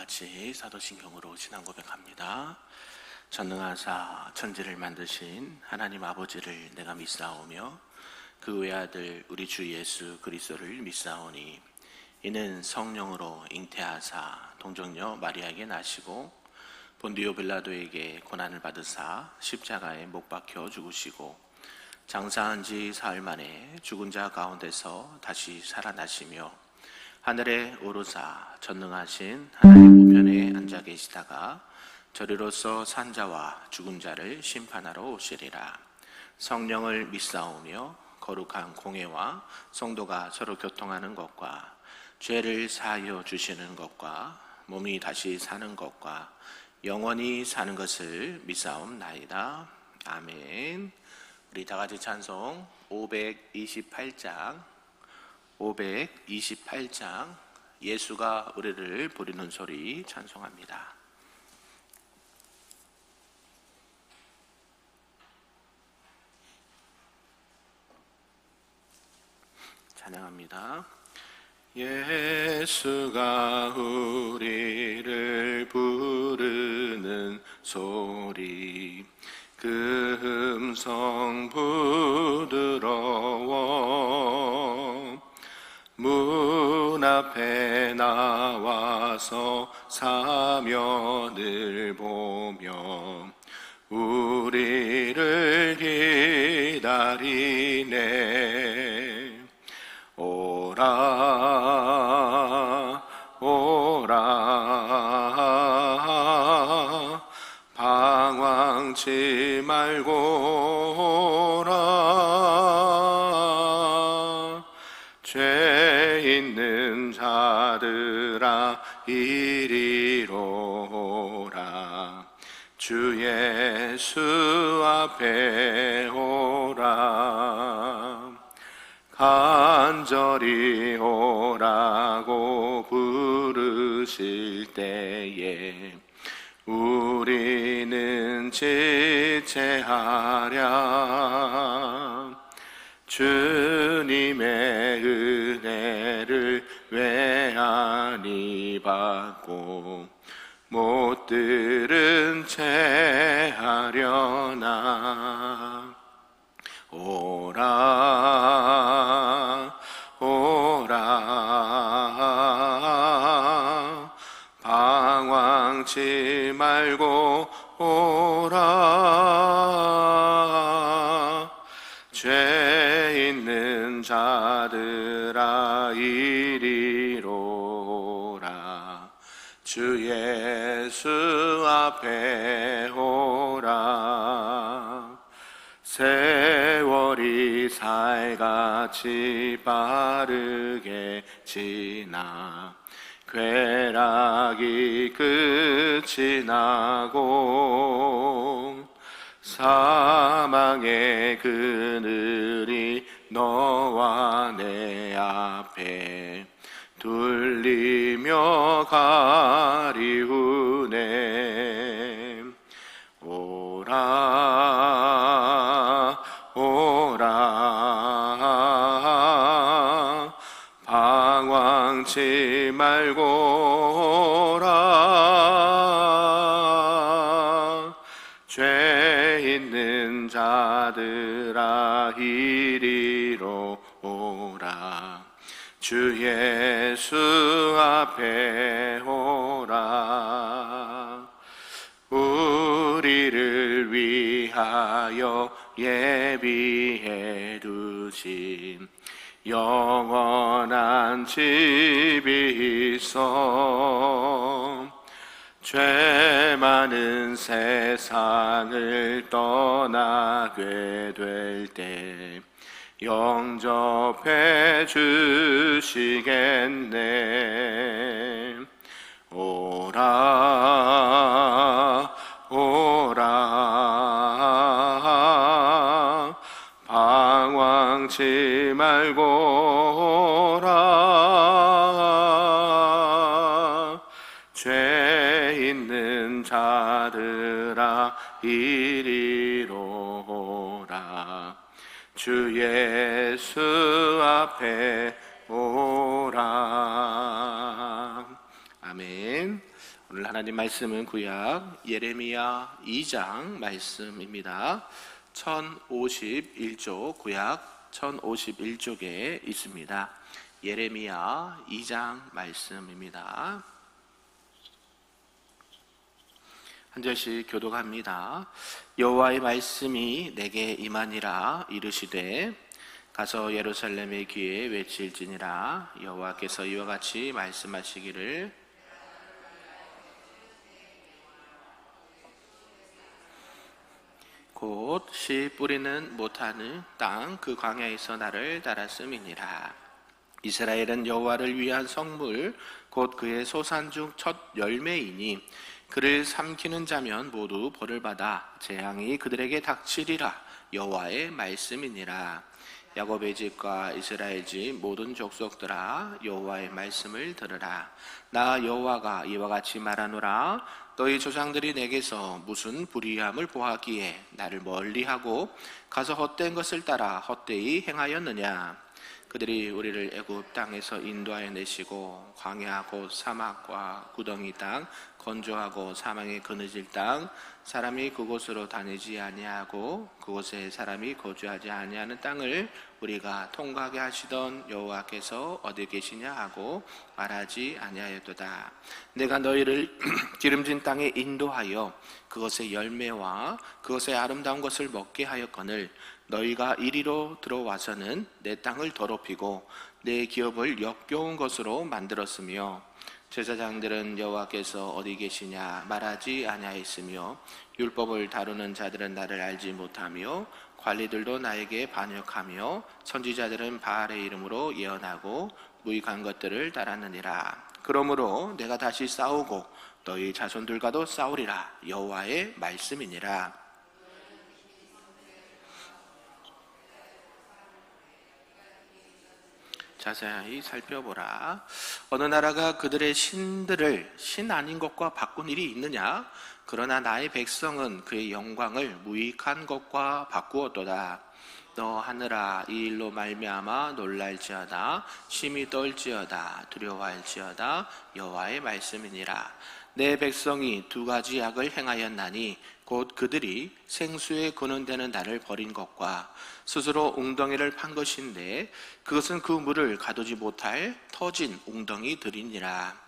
같이 사도신경으로 신앙 고백합니다. 전능하사 천지를 만드신 하나님 아버지를 내가 믿사오며 그 외아들 우리 주 예수 그리스도를 믿사오니 이는 성령으로 잉태하사 동정녀 마리아에게 나시고 본디오 빌라도에게 고난을 받으사 십자가에 못 박혀 죽으시고 장사한 지 사흘 만에 죽은 자 가운데서 다시 살아나시며 하늘에 오르사 전능하신 하나님 우편에 앉아 계시다가 저리로서 산 자와 죽은 자를 심판하러 오시리라. 성령을 믿사오며 거룩한 공회와 성도가 서로 교통하는 것과 죄를 사하여 주시는 것과 몸이 다시 사는 것과 영원히 사는 것을 믿사옵나이다. 아멘. 우리 다같이 찬송 528장 예수가 우리를 부르는 소리 찬송합니다. 찬양합니다. 예수가 우리를 부르는 소리 그 음성 부드러워 문 앞에 나와서 사면을 보며 우리를 기다리네. 오라 오라 방황치 말고 오라. 죄 있는 자들아 이리로 오라. 주 예수 앞에 오라. 간절히 오라고 부르실 때에 우리는 지체하랴. 주님의 은혜를 왜 아니 받고 못 들은 채 하려나. 오라 오라 방황치 말고 오라. 죄 있는 자들아 이리로 오라. 주 예수 앞에 오라. 세월이 살같이 빠르게 지나 쾌락이 끝이 나고 사망의 그늘이 너와 내 앞에 둘리며 가리우네. 오라 오라 방황치 말고 오라. 죄 있는 자들아 이리로 오라. 주 예수 앞에 오라. 우리를 위하여 예비해 두신 영원한 집이 있어. 죄 많은 세상을 떠나게 될 때 영접해 주시겠네. 오라 오라 방황치 말고 오라. 죄 있는 자들아 이리로 오라. 주 예수 앞에 오라. 아멘. 오늘 하나님 말씀은 구약 예레미야 2장 말씀입니다. 1051쪽, 구약 1051쪽에 있습니다. 예레미야 2장 말씀입니다. 한 절씩 교독합니다. 여호와의 말씀이 내게 임하니라. 이르시되 가서 예루살렘의 귀에 외칠지니라. 여호와께서 이와 같이 말씀하시기를 곧 씨 뿌리는 못하는 땅 그 광야에서 나를 따랐음이니라. 이스라엘은 여호와를 위한 성물 곧 그의 소산 중 첫 열매이니 그를 삼키는 자면 모두 벌을 받아 재앙이 그들에게 닥치리라. 여호와의 말씀이니라. 야곱의 집과 이스라엘 집 모든 족속들아 여호와의 말씀을 들으라. 나 여호와가 이와 같이 말하노라. 너희 조상들이 내게서 무슨 불의함을 보았기에 나를 멀리하고 가서 헛된 것을 따라 헛되이 행하였느냐. 그들이 우리를 애굽 땅에서 인도하여 내시고 광야 곧 사막과 구덩이 땅 건조하고 사망의 그늘질 땅 사람이 그곳으로 다니지 아니하고 그곳에 사람이 거주하지 아니하는 땅을 우리가 통과하게 하시던 여호와께서 어디 계시냐 하고 말하지 아니하였도다. 내가 너희를 기름진 땅에 인도하여 그것의 열매와 그것의 아름다운 것을 먹게 하였거늘 너희가 이리로 들어와서는 내 땅을 더럽히고 내 기업을 역겨운 것으로 만들었으며 제사장들은 여호와께서 어디 계시냐 말하지 아니하였으며 율법을 다루는 자들은 나를 알지 못하며 관리들도 나에게 반역하며 선지자들은 바알의 이름으로 예언하고 무익한 것들을 따랐느니라. 그러므로 내가 다시 싸우고 너희 자손들과도 싸우리라. 여호와의 말씀이니라. 자세히 살펴보라. 어느 나라가 그들의 신들을 신 아닌 것과 바꾼 일이 있느냐? 그러나 나의 백성은 그의 영광을 무익한 것과 바꾸었도다. 너 하늘아 이 일로 말미암아 놀랄지어다. 심히 떨지어다. 두려워할지어다. 여호와의 말씀이니라. 내 백성이 두 가지 악을 행하였나니 곧 그들이 생수에 근원되는 나를 버린 것과 스스로 웅덩이를 판 것인데 그것은 그 물을 가두지 못할 터진 웅덩이들이니라.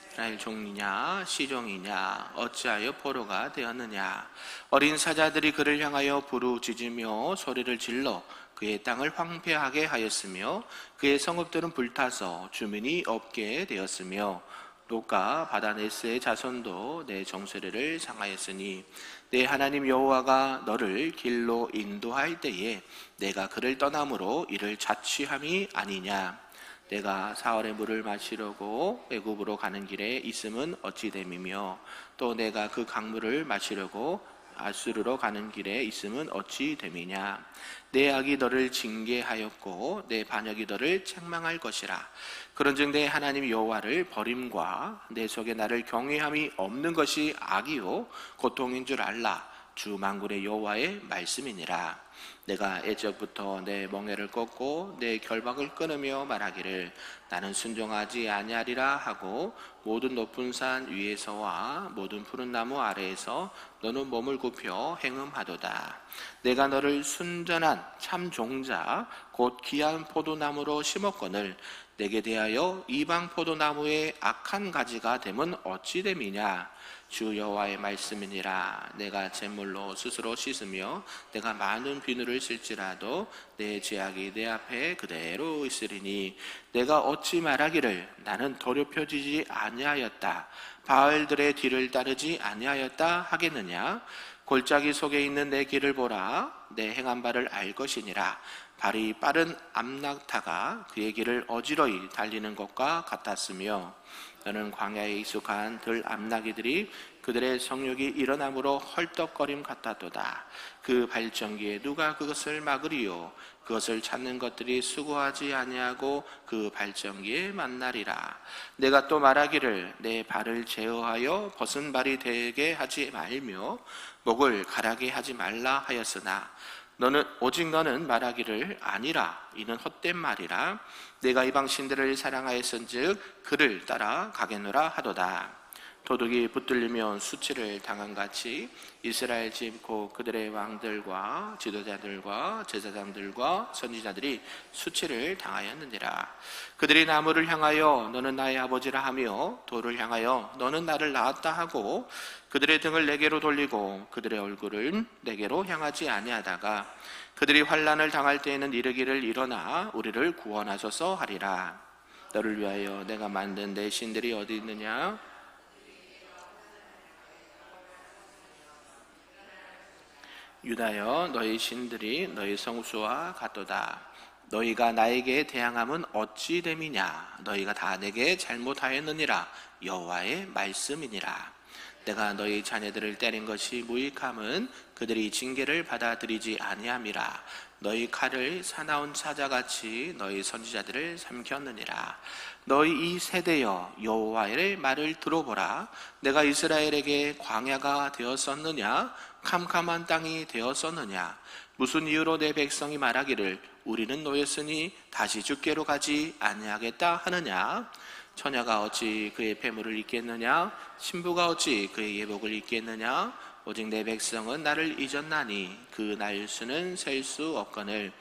이스라엘 종이냐 시종이냐 어찌하여 포로가 되었느냐. 어린 사자들이 그를 향하여 부르짖으며 소리를 질러 그의 땅을 황폐하게 하였으며 그의 성읍들은 불타서 주민이 없게 되었으며 롯과 바다네스의 자손도 내 정수리를 상하였으니 내 하나님 여호와가 너를 길로 인도할 때에 내가 그를 떠남으로 이를 자취함이 아니냐. 내가 사흘의 물을 마시려고 애굽으로 가는 길에 있음은 어찌 됨이며 또 내가 그 강물을 마시려고 아수르로 가는 길에 있음은 어찌 됨이냐. 내 악이 너를 징계하였고 내 반역이 너를 책망할 것이라. 그런즉 내 하나님 여호와를 버림과 내 속에 나를 경외함이 없는 것이 악이요 고통인 줄 알라. 주 만군의 여호와의 말씀이니라. 내가 애적부터 내 멍에를 꺾고 내 결박을 끊으며 말하기를 나는 순종하지 아니하리라 하고 모든 높은 산 위에서와 모든 푸른 나무 아래에서 너는 몸을 굽혀 행음하도다. 내가 너를 순전한 참 종자 곧 귀한 포도나무로 심었거늘 내게 대하여 이방 포도나무의 악한 가지가 되면 어찌 됨이냐. 주 여호와의 말씀이니라. 내가 제물로 스스로 씻으며 내가 많은 비누를 쓸지라도 내 죄악이 내 앞에 그대로 있으리니 내가 어찌 말하기를 나는 더럽혀지지 아니하였다. 바알들의 뒤를 따르지 아니하였다 하겠느냐. 골짜기 속에 있는 내 길을 보라. 내 행한 바를 알 것이니라. 발이 빠른 암낙타가 그의 길을 어지러이 달리는 것과 같았으며 너는 광야에 익숙한 들 암나기들이 그들의 성욕이 일어남으로 헐떡거림 같았도다. 그 발전기에 누가 그것을 막으리요. 그것을 찾는 것들이 수고하지 아니하고 그 발전기에 만나리라. 내가 또 말하기를 내 발을 제어하여 벗은 발이 되게 하지 말며 목을 가라게 하지 말라 하였으나 오직 너는 말하기를 아니라 이는 헛된 말이라. 내가 이방 신들을 사랑하였은즉 그를 따라 가겠노라 하도다. 도둑이 붙들리며 수치를 당한 같이 이스라엘 집 곧 그들의 왕들과 지도자들과 제사장들과 선지자들이 수치를 당하였느니라. 그들이 나무를 향하여 너는 나의 아버지라 하며 돌을 향하여 너는 나를 낳았다 하고 그들의 등을 내게로 돌리고 그들의 얼굴을 내게로 향하지 아니하다가 그들이 환난을 당할 때에는 이르기를 일어나 우리를 구원하소서 하리라. 너를 위하여 내가 만든 내 신들이 어디 있느냐? 유다여 너희 신들이 너희 성수와 같도다. 너희가 나에게 대항함은 어찌 됨이냐? 너희가 다 내게 잘못하였느니라. 여호와의 말씀이니라. 내가 너희 자녀들을 때린 것이 무익함은 그들이 징계를 받아들이지 아니함이라. 너희 칼을 사나운 사자같이 너희 선지자들을 삼켰느니라. 너희 이 세대여 여호와의 말을 들어보라. 내가 이스라엘에게 광야가 되었었느냐? 캄캄한 땅이 되었었느냐? 무슨 이유로 내 백성이 말하기를 우리는 노였으니 다시 주께로 가지 아니하겠다 하느냐? 처녀가 어찌 그의 폐물을 잊겠느냐? 신부가 어찌 그의 예복을 잊겠느냐? 오직 내 백성은 나를 잊었나니 그 날수는 셀 수 없거늘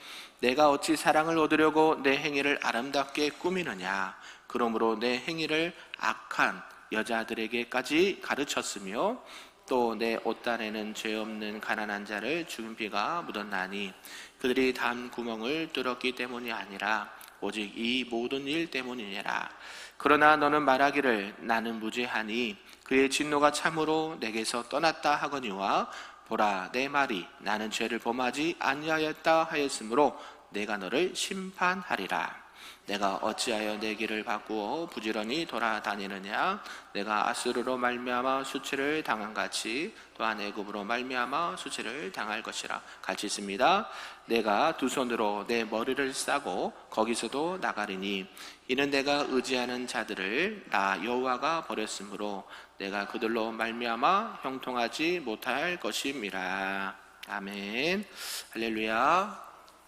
내가 어찌 사랑을 얻으려고 내 행위를 아름답게 꾸미느냐? 그러므로 내 행위를 악한 여자들에게까지 가르쳤으며 또 내 옷단에는 죄 없는 가난한 자를 죽인 피가 묻었나니 그들이 담 구멍을 뚫었기 때문이 아니라 오직 이 모든 일 때문이니라. 그러나 너는 말하기를 나는 무죄하니 그의 진노가 참으로 내게서 떠났다 하거니와 보라 내 말이 나는 죄를 범하지 아니하였다 하였으므로 내가 너를 심판하리라. 내가 어찌하여 내 길을 바꾸어 부지런히 돌아다니느냐? 내가 아수르로 말미암아 수치를 당한 같이 또한 애굽으로 말미암아 수치를 당할 것이라. 같이 있습니다. 내가 두 손으로 내 머리를 싸고 거기서도 나가리니 이는 내가 의지하는 자들을 나 여호와가 버렸으므로 내가 그들로 말미암아 형통하지 못할 것임이라. 아멘. 할렐루야.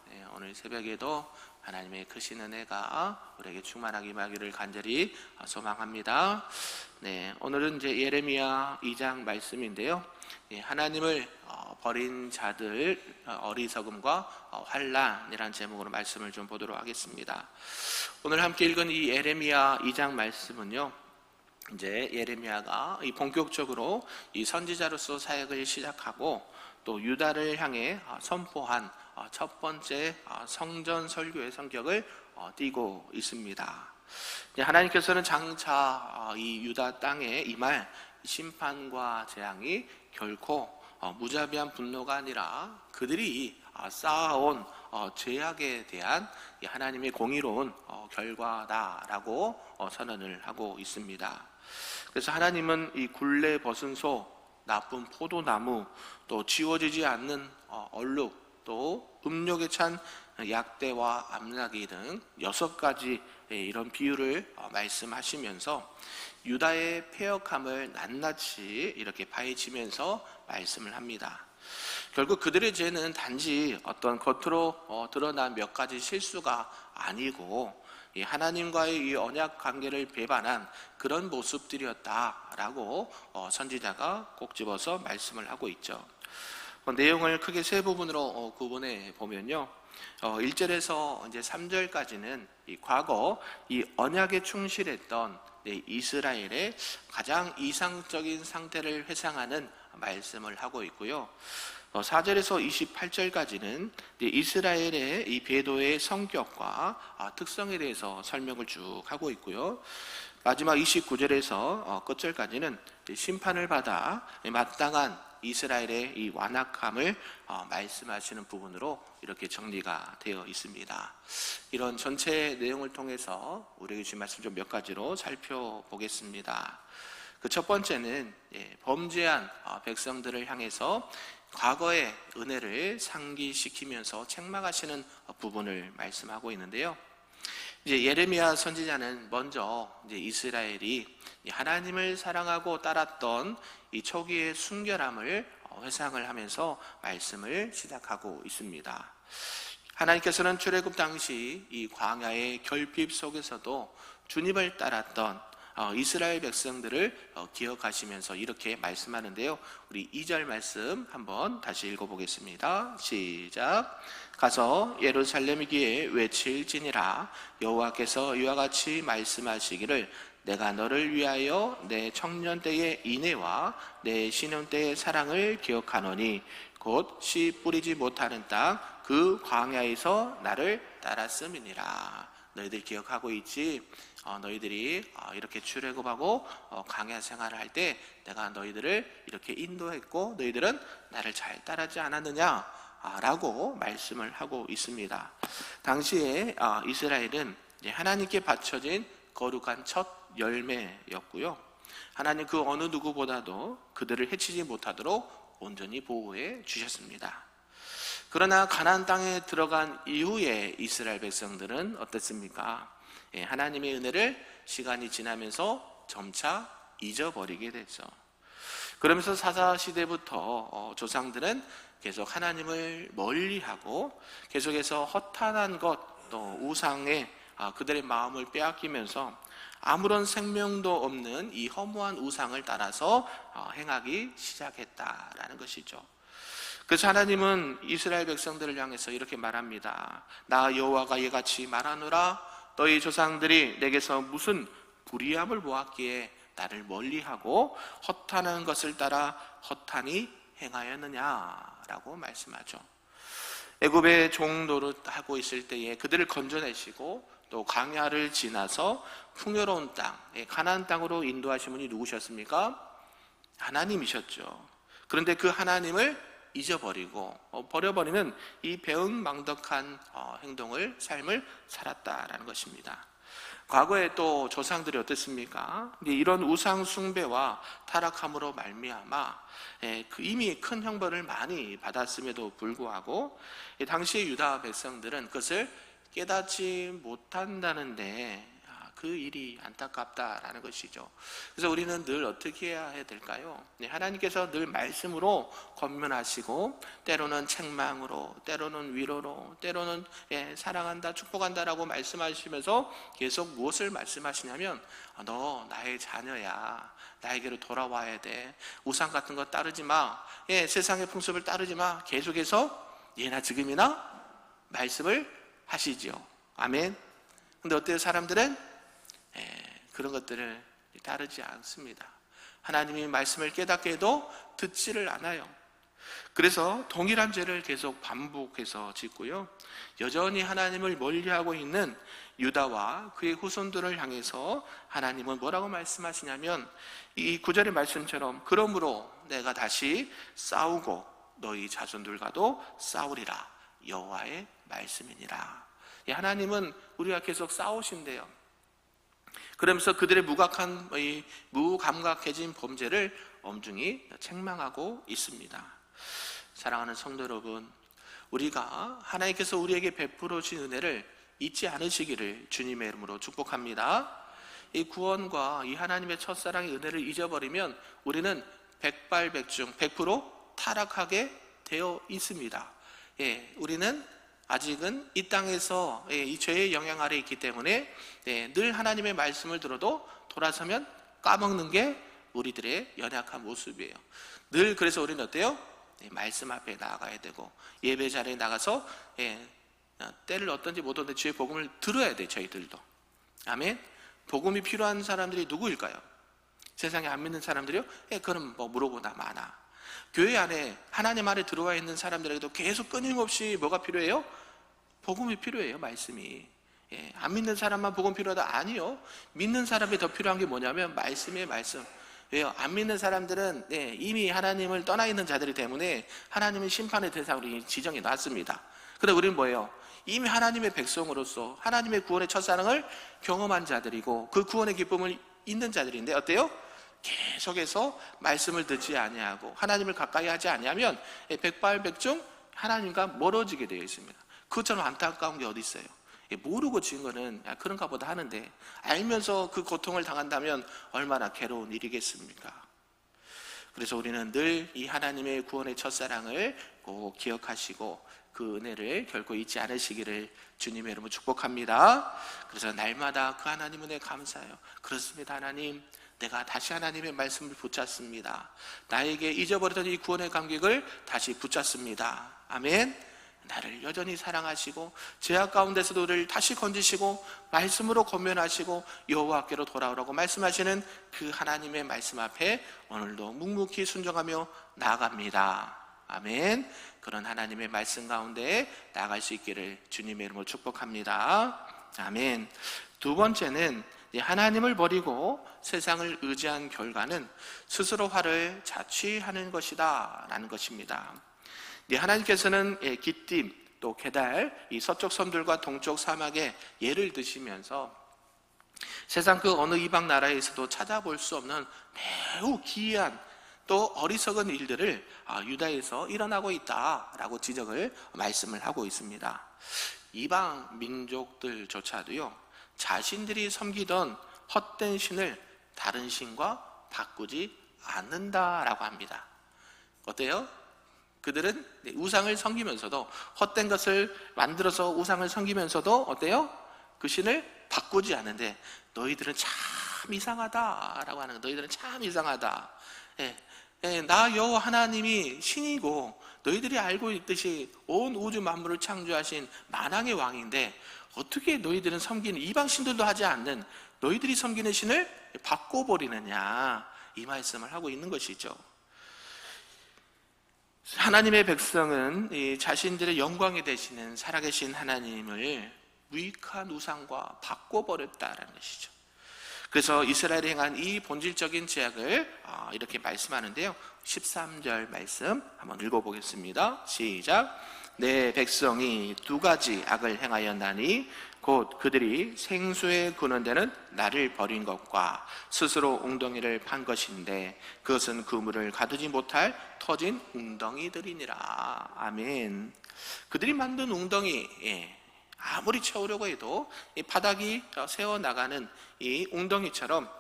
네, 오늘 새벽에도 하나님의 크신 은혜가 우리에게 충만하게 임하기를 간절히 소망합니다. 네, 오늘은 이제 예레미야 2장 말씀인데요. 하나님을 버린 자들 어리석음과 환난이라는 제목으로 말씀을 좀 보도록 하겠습니다. 오늘 함께 읽은 이 예레미야 2장 말씀은요. 이제 예레미야가 본격적으로 이 선지자로서 사역을 시작하고 또 유다를 향해 선포한 첫 번째 성전 설교의 성격을 띠고 있습니다. 하나님께서는 장차 이 유다 땅에 임할 심판과 재앙이 결코 무자비한 분노가 아니라 그들이 쌓아온 죄악에 대한 하나님의 공의로운 결과다라고 선언을 하고 있습니다. 그래서 하나님은 이 굴레 벗은 소, 나쁜 포도나무, 또 지워지지 않는 얼룩, 또 음욕에 찬 약대와 암나기 등 6가지 이런 비유를 말씀하시면서 유다의 패역함을 낱낱이 이렇게 파헤치면서 말씀을 합니다. 결국 그들의 죄는 단지 어떤 겉으로 드러난 몇 가지 실수가 아니고 하나님과의 이 언약 관계를 배반한 그런 모습들이었다라고 선지자가 꼭 집어서 말씀을 하고 있죠. 내용을 크게 세 부분으로 구분해 보면요. 1절에서 이제 3절까지는 이 과거 이 언약에 충실했던 이스라엘의 가장 이상적인 상태를 회상하는 말씀을 하고 있고요. 4절에서 28절까지는 이스라엘의 이 배도의 성격과 특성에 대해서 설명을 쭉 하고 있고요. 마지막 29절에서 끝절까지는 심판을 받아 마땅한 이스라엘의 이 완악함을 말씀하시는 부분으로 이렇게 정리가 되어 있습니다. 이런 전체 내용을 통해서 우리에게 주신 말씀 좀 몇 가지로 살펴보겠습니다. 그 첫 번째는 범죄한 백성들을 향해서 과거의 은혜를 상기시키면서 책망하시는 부분을 말씀하고 있는데요. 이제 예레미야 선지자는 먼저 이제 이스라엘이 하나님을 사랑하고 따랐던 이 초기의 순결함을 회상을 하면서 말씀을 시작하고 있습니다. 하나님께서는 출애굽 당시 이 광야의 결핍 속에서도 주님을 따랐던 이스라엘 백성들을 기억하시면서 이렇게 말씀하는데요. 우리 2절 말씀 한번 다시 읽어보겠습니다. 시작. 가서 예루살렘이기에 외칠지니라. 여호와께서 이와 같이 말씀하시기를 내가 너를 위하여 내 청년 때의 인애와 내 신혼 때의 사랑을 기억하노니 곧 씨 뿌리지 못하는 땅 그 광야에서 나를 따랐음이니라. 너희들 기억하고 있지? 너희들이 이렇게 출애굽하고 광야 생활을 할 때 내가 너희들을 이렇게 인도했고 너희들은 나를 잘 따르지 않았느냐? 라고 말씀을 하고 있습니다. 당시에 이스라엘은 하나님께 바쳐진 거룩한 첫 열매였고요. 하나님 그 어느 누구보다도 그들을 해치지 못하도록 온전히 보호해 주셨습니다. 그러나 가나안 땅에 들어간 이후에 이스라엘 백성들은 어땠습니까? 하나님의 은혜를 시간이 지나면서 점차 잊어버리게 됐죠. 그러면서 사사시대부터 조상들은 계속 하나님을 멀리하고 계속해서 허탄한 것, 또 우상에 그들의 마음을 빼앗기면서 아무런 생명도 없는 이 허무한 우상을 따라서 행하기 시작했다라는 것이죠. 그래서 하나님은 이스라엘 백성들을 향해서 이렇게 말합니다. 나 여호와가 이같이 말하노라. 너희 조상들이 내게서 무슨 불의함을 보았기에 나를 멀리하고 허탄한 것을 따라 허탄히 행하였느냐라고 말씀하죠. 애굽의 종 노릇하고 있을 때에 그들을 건져내시고 또 광야를 지나서 풍요로운 땅, 가나안 땅으로 인도하신 분이 누구셨습니까? 하나님이셨죠. 그런데 그 하나님을 잊어버리고 버려버리는 이 배은망덕한 삶을 살았다라는 것입니다. 과거에 또 조상들이 어땠습니까? 이런 우상 숭배와 타락함으로 말미암아 이미 큰 형벌을 많이 받았음에도 불구하고 당시의 유다 백성들은 그것을 깨닫지 못한다는데 그 일이 안타깝다라는 것이죠. 그래서 우리는 늘 어떻게 해야 될까요? 하나님께서 늘 말씀으로 권면하시고 때로는 책망으로, 때로는 위로로, 때로는 사랑한다, 축복한다라고 말씀하시면서 계속 무엇을 말씀하시냐면 너 나의 자녀야. 나에게로 돌아와야 돼. 우상 같은 거 따르지 마. 세상의 풍습을 따르지 마. 계속해서 예나 지금이나 말씀을 하시죠. 아멘. 근데 어때요? 사람들은 그런 것들을 따르지 않습니다. 하나님이 말씀을 깨닫게 해도 듣지를 않아요. 그래서 동일한 죄를 계속 반복해서 짓고요. 여전히 하나님을 멀리하고 있는 유다와 그의 후손들을 향해서 하나님은 뭐라고 말씀하시냐면 이 9절의 말씀처럼 그러므로 내가 다시 싸우고 너희 자손들과도 싸우리라. 여호와의 말씀이니라. 하나님은 우리가 계속 싸우신대요. 그러면서 그들의 무감각해진 범죄를 엄중히 책망하고 있습니다. 사랑하는 성도 여러분, 우리가 하나님께서 우리에게 베풀어 주신 은혜를 잊지 않으시기를 주님의 이름으로 축복합니다. 이 구원과 이 하나님의 첫사랑의 은혜를 잊어버리면 우리는 백발백중 100% 타락하게 되어 있습니다. 우리는 아직은 이 땅에서 이 죄의 영향 아래 있기 때문에 늘 하나님의 말씀을 들어도 돌아서면 까먹는 게 우리들의 연약한 모습이에요. 늘 그래서 우리는 어때요? 말씀 앞에 나아가야 되고 예배 자리에 나가서 때를 어떤지 못 오는데 주의 복음을 들어야 돼요. 저희들도. 아멘. 복음이 필요한 사람들이 누구일까요? 세상에 안 믿는 사람들이요? 그럼 뭐 물어보나 마나. 교회 안에 하나님 안에 들어와 있는 사람들에게도 계속 끊임없이 뭐가 필요해요? 복음이 필요해요. 말씀이. 안 믿는 사람만 복음 필요하다? 아니요. 믿는 사람이 더 필요한 게 뭐냐면 말씀이에요. 말씀. 왜요? 안 믿는 사람들은 이미 하나님을 떠나 있는 자들이 때문에 하나님은 심판의 대상으로 지정해 놨습니다. 그런데 우리는 뭐예요? 이미 하나님의 백성으로서 하나님의 구원의 첫사랑을 경험한 자들이고 그 구원의 기쁨을 있는 자들인데 어때요? 계속해서 말씀을 듣지 아니하고 하나님을 가까이 하지 아니하면 백발백중 하나님과 멀어지게 되어 있습니다. 그것처럼 안타까운 게 어디 있어요? 모르고 지은 거는 그런가 보다 하는데 알면서 그 고통을 당한다면 얼마나 괴로운 일이겠습니까? 그래서 우리는 늘 이 하나님의 구원의 첫사랑을 꼭 기억하시고 그 은혜를 결코 잊지 않으시기를 주님의 이름으로 축복합니다. 그래서 날마다 그 하나님 은혜 감사해요. 그렇습니다. 하나님, 내가 다시 하나님의 말씀을 붙잡습니다. 나에게 잊어버리던 이 구원의 감격을 다시 붙잡습니다. 아멘. 나를 여전히 사랑하시고 죄악 가운데서도 우리를 다시 건지시고 말씀으로 권면하시고 여호와께로 돌아오라고 말씀하시는 그 하나님의 말씀 앞에 오늘도 묵묵히 순종하며 나아갑니다. 아멘. 그런 하나님의 말씀 가운데 나아갈 수 있기를 주님의 이름으로 축복합니다. 아멘. 두 번째는 하나님을 버리고 세상을 의지한 결과는 스스로 화를 자취하는 것이다 라는 것입니다. 하나님께서는 기띔 또 게달 이 서쪽 섬들과 동쪽 사막에 예를 드시면서 세상 그 어느 이방 나라에서도 찾아볼 수 없는 매우 기이한 또 어리석은 일들을 유다에서 일어나고 있다라고 지적을 말씀을 하고 있습니다. 이방 민족들조차도요 자신들이 섬기던 헛된 신을 다른 신과 바꾸지 않는다라고 합니다. 어때요? 그들은 우상을 섬기면서도 헛된 것을 만들어서 우상을 섬기면서도 어때요? 그 신을 바꾸지 않는데 너희들은 참 이상하다라고 하는 거예요. 너희들은 참 이상하다. 나 여호와 하나님이 신이고 너희들이 알고 있듯이 온 우주 만물을 창조하신 만왕의 왕인데 어떻게 너희들은 섬기는 이방 신들도 하지 않는 너희들이 섬기는 신을 바꿔버리느냐, 이 말씀을 하고 있는 것이죠. 하나님의 백성은 자신들의 영광이 되시는 살아계신 하나님을 무익한 우상과 바꿔버렸다는 것이죠. 그래서 이스라엘이 행한 이 본질적인 죄악을 이렇게 말씀하는데요, 13절 말씀 한번 읽어보겠습니다. 시작. 내 백성이 두 가지 악을 행하였나니 곧 그들이 생수에 구는 데는 나를 버린 것과 스스로 웅덩이를 판 것인데 그것은 그물을 가두지 못할 터진 웅덩이들이니라. 아멘. 그들이 만든 웅덩이, 아무리 채우려고 해도 이 바닥이 새어나가는 이 웅덩이처럼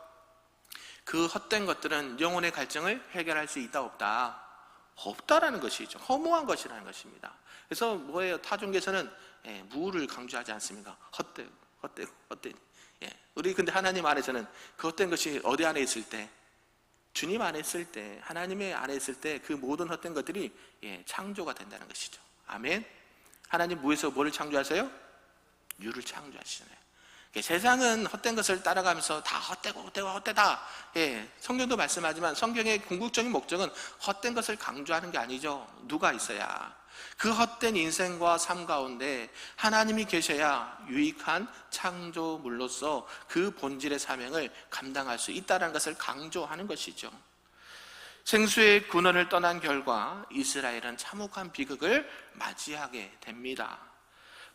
그 헛된 것들은 영혼의 갈증을 해결할 수 있다 없다? 없다라는 것이죠. 허무한 것이라는 것입니다. 그래서 뭐예요? 타종교에서는 무를 강조하지 않습니까? 헛되고 우리 근데 하나님 안에서는 그 헛된 것이 어디 안에 있을 때? 주님 안에 있을 때, 하나님의 안에 있을 때 그 모든 헛된 것들이 창조가 된다는 것이죠. 아멘. 하나님 무에서 뭐를 창조하세요? 유를 창조하시잖아요. 세상은 헛된 것을 따라가면서 다 헛되다. 성경도 말씀하지만 성경의 궁극적인 목적은 헛된 것을 강조하는 게 아니죠. 누가 있어야 그 헛된 인생과 삶 가운데 하나님이 계셔야 유익한 창조물로서 그 본질의 사명을 감당할 수 있다는 것을 강조하는 것이죠. 생수의 군원을 떠난 결과 이스라엘은 참혹한 비극을 맞이하게 됩니다.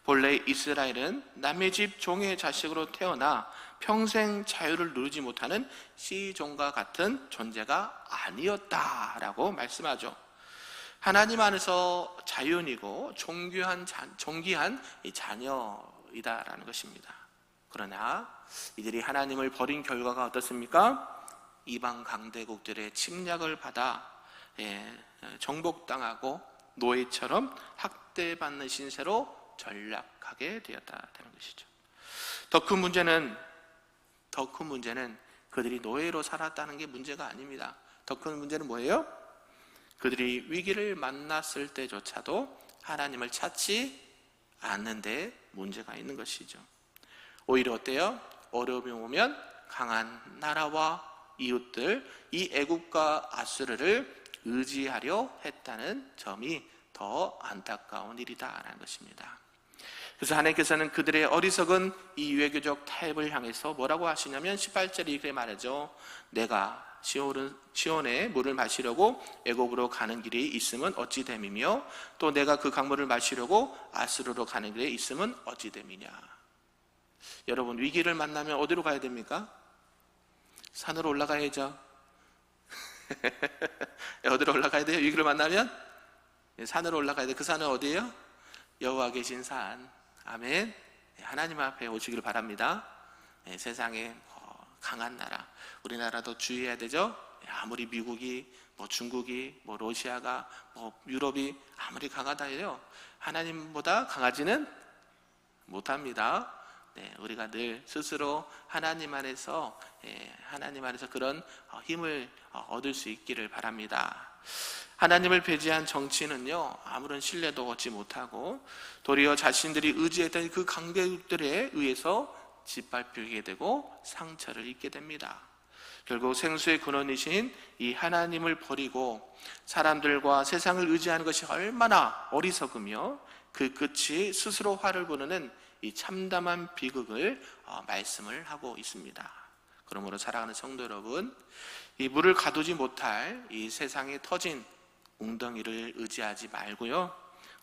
본래 이스라엘은 남의 집 종의 자식으로 태어나 평생 자유를 누리지 못하는 시종과 같은 존재가 아니었다라고 말씀하죠. 하나님 안에서 자연이고 존귀한 자녀이다라는 것입니다. 그러나 이들이 하나님을 버린 결과가 어떻습니까? 이방 강대국들의 침략을 받아 정복당하고 노예처럼 학대받는 신세로 전락하게 되었다는 것이죠. 더 큰 문제는 그들이 노예로 살았다는 게 문제가 아닙니다. 더 큰 문제는 뭐예요? 그들이 위기를 만났을 때조차도 하나님을 찾지 않는데 문제가 있는 것이죠. 오히려 어때요? 어려움이 오면 강한 나라와 이웃들, 이 애굽과 아수르를 의지하려 했다는 점이 더 안타까운 일이다라는 것입니다. 그래서 하나님께서는 그들의 어리석은 이 외교적 타협을 향해서 뭐라고 하시냐면 18절에 이렇게 말하죠. 내가 시온의 물을 마시려고 애굽으로 가는 길이 있으면 어찌 됨이며 또 내가 그 강물을 마시려고 아수르로 가는 길에 있으면 어찌 됨이냐. 여러분, 위기를 만나면 어디로 가야 됩니까? 산으로 올라가야죠. 어디로 올라가야 돼요? 위기를 만나면 산으로 올라가야 돼요. 그 산은 어디예요? 여호와 계신 산. 아멘. 하나님 앞에 오시기를 바랍니다. 세상에 강한 나라, 우리나라도 주의해야 되죠. 아무리 미국이 뭐 중국이 뭐 러시아가 뭐 유럽이 아무리 강하다 해요, 하나님보다 강하지는 못합니다. 우리가 늘 스스로 하나님 안에서 그런 힘을 얻을 수 있기를 바랍니다. 하나님을 배제한 정치는요, 아무런 신뢰도 얻지 못하고 도리어 자신들이 의지했던 그 강대국들에 의해서 짓밟히게 되고 상처를 입게 됩니다. 결국 생수의 근원이신 이 하나님을 버리고 사람들과 세상을 의지하는 것이 얼마나 어리석으며 그 끝이 스스로 화를 부르는 이 참담한 비극을 말씀을 하고 있습니다. 그러므로 사랑하는 성도 여러분, 이 물을 가두지 못할 이 세상에 터진 웅덩이를 의지하지 말고요,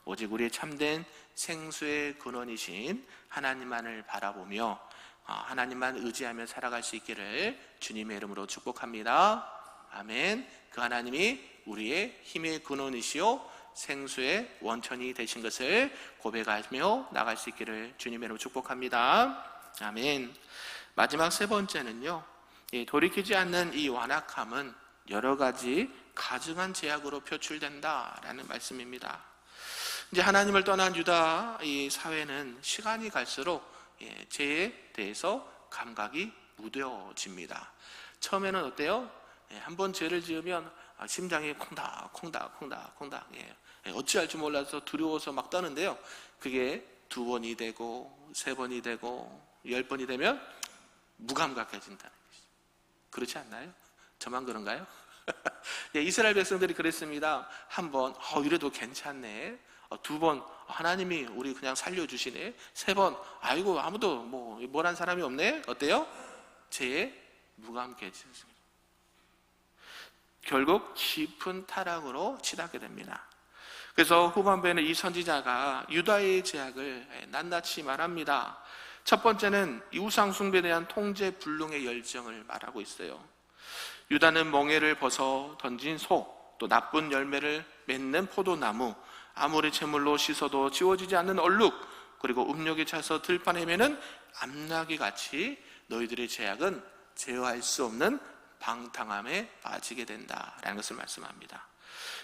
오직 우리의 참된 생수의 근원이신 하나님만을 바라보며 하나님만 의지하며 살아갈 수 있기를 주님의 이름으로 축복합니다. 아멘. 그 하나님이 우리의 힘의 근원이시요 생수의 원천이 되신 것을 고백하며 나갈 수 있기를 주님의 이름으로 축복합니다. 아멘. 마지막 세 번째는요, 돌이키지 않는 이 완악함은 여러 가지 가증한 제약으로 표출된다라는 말씀입니다. 이제 하나님을 떠난 유다 이 사회는 시간이 갈수록 죄에 대해서 감각이 무뎌집니다. 처음에는 어때요? 한번 죄를 지으면 심장이 콩닥 어찌할 줄 몰라서 두려워서 막 떠는데요, 그게 2번이 되고 3번이 되고 10번이 되면 무감각해진다는 것이죠. 그렇지 않나요? 저만 그런가요? 이스라엘 백성들이 그랬습니다. 한 번, 이래도 괜찮네. 2번, 하나님이 우리 그냥 살려주시네. 3번, 아이고 아무도 뭐란 사람이 없네. 어때요? 죄에 무감각해졌습니다. 결국 깊은 타락으로 치닫게 됩니다. 그래서 후반부에는 이 선지자가 유다의 죄악을 낱낱이 말합니다. 첫 번째는 이 우상 숭배에 대한 통제 불능의 열정을 말하고 있어요. 유다는 멍에를 벗어 던진 소, 또 나쁜 열매를 맺는 포도나무, 아무리 제물로 씻어도 지워지지 않는 얼룩, 그리고 음욕에 차서 들판에 매는 암나귀 같이 너희들의 죄악은 제어할 수 없는 방탕함에 빠지게 된다라는 것을 말씀합니다.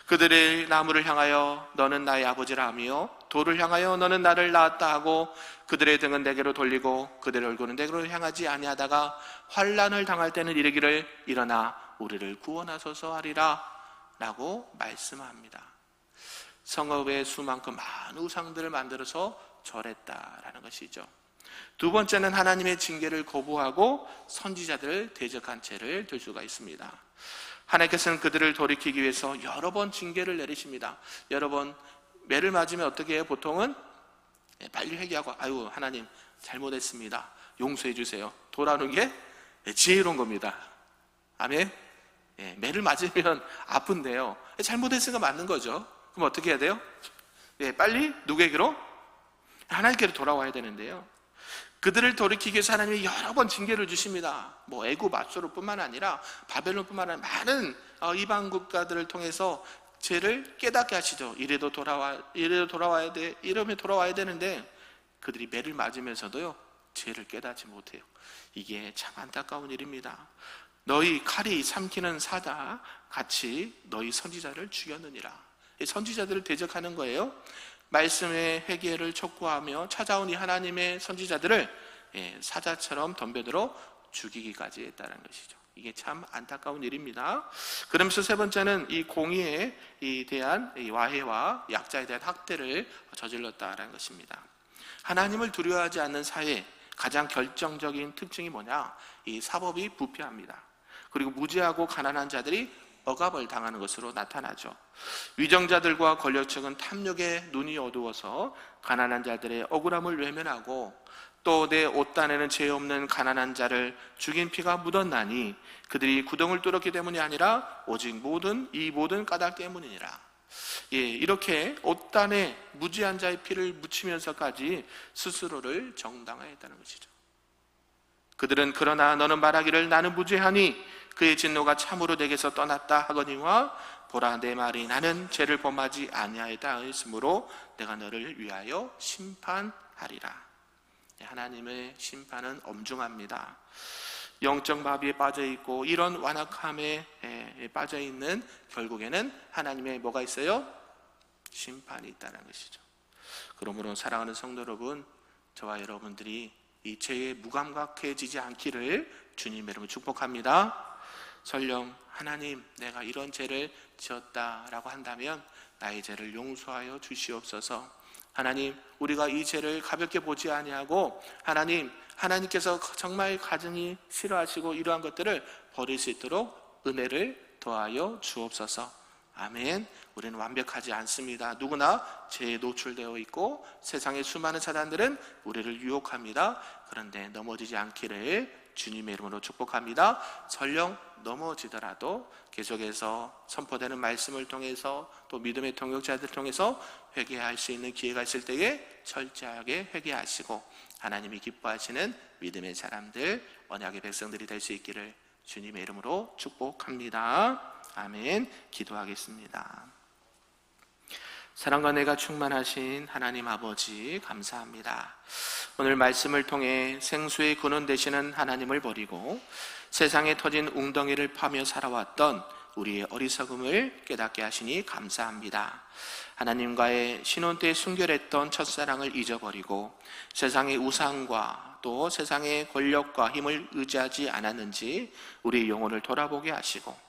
그들의 나무를 향하여 너는 나의 아버지라 하며 돌을 향하여 너는 나를 낳았다 하고 그들의 등은 내게로 돌리고 그들의 얼굴은 내게로 향하지 아니하다가 환난을 당할 때는 이르기를 일어나 우리를 구원하소서 하리라 라고 말씀합니다. 성읍에 수만큼 많은 우상들을 만들어서 절했다라는 것이죠. 두 번째는 하나님의 징계를 거부하고 선지자들을 대적한 죄를 들 수가 있습니다. 하나님께서는 그들을 돌이키기 위해서 여러 번 징계를 내리십니다. 여러 번 매를 맞으면 어떻게 해요? 보통은 빨리 회개하고 아유 하나님 잘못했습니다, 용서해 주세요, 돌아오는 게 지혜로운 겁니다. 아멘. 매를 맞으면 아픈데요, 잘못했으니까 맞는 거죠. 그럼 어떻게 해야 돼요? 빨리 누구에게로? 하나님께로 돌아와야 되는데요, 그들을 돌이키기 위해서 하나님이 여러 번 징계를 주십니다. 애굽 앗소르뿐만 아니라 바벨론뿐만 아니라 많은 이방 국가들을 통해서 죄를 깨닫게 하시죠. 이러면 돌아와야 되는데 그들이 매를 맞으면서도요 죄를 깨닫지 못해요. 이게 참 안타까운 일입니다. 너희 칼이 삼키는 사자 같이 너희 선지자를 죽였느니라. 선지자들을 대적하는 거예요. 말씀의 회개를 촉구하며 찾아온 이 하나님의 선지자들을 사자처럼 덤벼들어 죽이기까지 했다는 것이죠. 이게 참 안타까운 일입니다. 그러면서 세 번째는 이 공의에 대한 이 와해와 약자에 대한 학대를 저질렀다는 것입니다. 하나님을 두려워하지 않는 사회 가장 결정적인 특징이 뭐냐? 이 사법이 부패합니다. 그리고 무지하고 가난한 자들이 억압을 당하는 것으로 나타나죠. 위정자들과 권력층은 탐욕에 눈이 어두워서 가난한 자들의 억울함을 외면하고 또 내 옷단에는 죄 없는 가난한 자를 죽인 피가 묻었나니 그들이 구덩을 뚫었기 때문이 아니라 오직 이 모든 까닭 때문이니라. 이렇게 옷단에 무지한 자의 피를 묻히면서까지 스스로를 정당화했다는 것이죠. 그들은 그러나 너는 말하기를 나는 무죄하니 그의 진노가 참으로 내게서 떠났다 하거니와 보라 내 말이 나는 죄를 범하지 아니하였다 하였으므로 내가 너를 위하여 심판하리라. 하나님의 심판은 엄중합니다. 영적 마비에 빠져 있고 이런 완악함에 빠져 있는 결국에는 하나님의 뭐가 있어요? 심판이 있다는 것이죠. 그러므로 사랑하는 성도 여러분, 저와 여러분들이 이 죄에 무감각해지지 않기를 주님의 이름으로 축복합니다. 설령 하나님 내가 이런 죄를 지었다라고 한다면 나의 죄를 용서하여 주시옵소서. 하나님, 우리가 이 죄를 가볍게 보지 아니하고 하나님께서 정말 가증히 싫어하시고 이러한 것들을 버릴 수 있도록 은혜를 더하여 주옵소서. 아멘. 우리는 완벽하지 않습니다. 누구나 죄에 노출되어 있고 세상의 수많은 사단들은 우리를 유혹합니다. 그런데 넘어지지 않기를 주님의 이름으로 축복합니다. 설령 넘어지더라도 계속해서 선포되는 말씀을 통해서 또 믿음의 동역자들을 통해서 회개할 수 있는 기회가 있을 때에 철저하게 회개하시고 하나님이 기뻐하시는 믿음의 사람들, 언약의 백성들이 될 수 있기를 주님의 이름으로 축복합니다. 아멘. 기도하겠습니다. 사랑과 은혜가 충만하신 하나님 아버지, 감사합니다. 오늘 말씀을 통해 생수의 근원 되시는 하나님을 버리고 세상에 터진 웅덩이를 파며 살아왔던 우리의 어리석음을 깨닫게 하시니 감사합니다. 하나님과의 신혼 때 순결했던 첫사랑을 잊어버리고 세상의 우상과 또 세상의 권력과 힘을 의지하지 않았는지 우리의 영혼을 돌아보게 하시고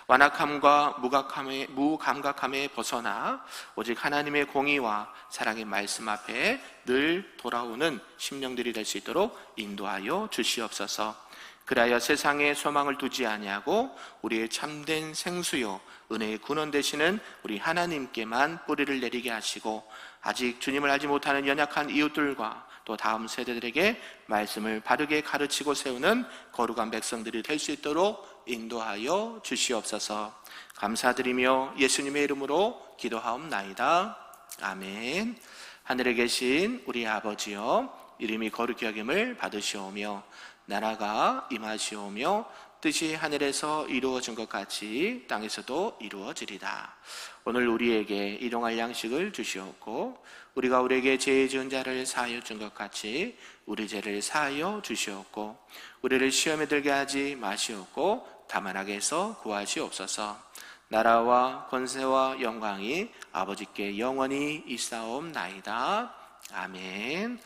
완악함과 무감각함에 벗어나 오직 하나님의 공의와 사랑의 말씀 앞에 늘 돌아오는 심령들이 될 수 있도록 인도하여 주시옵소서. 그리하여 세상에 소망을 두지 아니하고 우리의 참된 생수요 은혜의 근원 되시는 우리 하나님께만 뿌리를 내리게 하시고 아직 주님을 알지 못하는 연약한 이웃들과 또 다음 세대들에게 말씀을 바르게 가르치고 세우는 거룩한 백성들이 될 수 있도록 인도하여 주시옵소서. 감사드리며 예수님의 이름으로 기도하옵나이다. 아멘. 하늘에 계신 우리 아버지여, 이름이 거룩히 여김을 받으시오며 나라가 임하시오며 뜻이 하늘에서 이루어진 것 같이 땅에서도 이루어지리다. 오늘 우리에게 일용할 양식을 주시옵고 우리가 우리에게 죄 지은 자를 사하여 준 것 같이 우리 죄를 사하여 주시옵고 우리를 시험에 들게 하지 마시옵고 다만 악에서 구하시옵소서. 나라와 권세와 영광이 아버지께 영원히 있사옵나이다. 아멘.